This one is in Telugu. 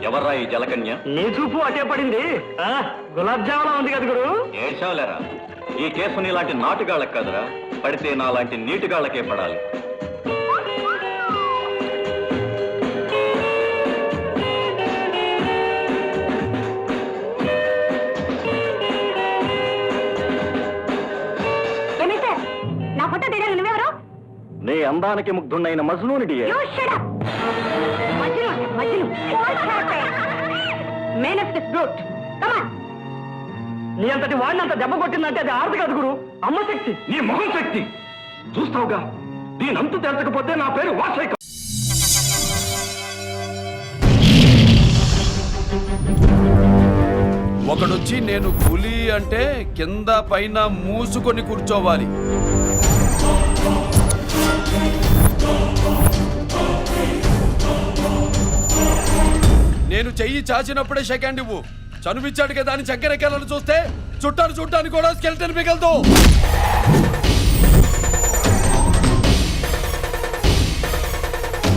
ఎవర్రా ఈ జలకన్య? నీ చూపు అటే పడింది. గులాబ్ జాములా ఉంది కదా గురు. ఏడ్చావులేరా, ఈ కేసు నీలాంటి నాటుగాళ్ళకి కదరా, పడితే నాలాంటి నీటిగాళ్ళకే పడాలి. నా ఫోటో తీయడానికి నువ్వెవరు? నీ అందానికి ముగ్ధున్నైన మజ్నూని డియర్. నీ అంతటి వాడిని అంత దెబ్బ కొట్టిందంటే అది ఆడదు కాదు గురు, అమ్మ శక్తి. నీ మొహం శక్తి చూస్తావుగా. దీని అంతు తెరచకపోతే నా పేరు వాసైక. ఒకడొచ్చి నేను పులి అంటే కింద పైన మూసుకొని కూర్చోవాలి. నేను చెయ్యి చాచినప్పుడే సెకండ్ ఇవ్వు. చనువిచ్చాడు కదా అని చక్కెరెక్కాలని చూస్తే చుట్టాను చూడటానికి కూడా స్కెల్టన్ మిగలదు.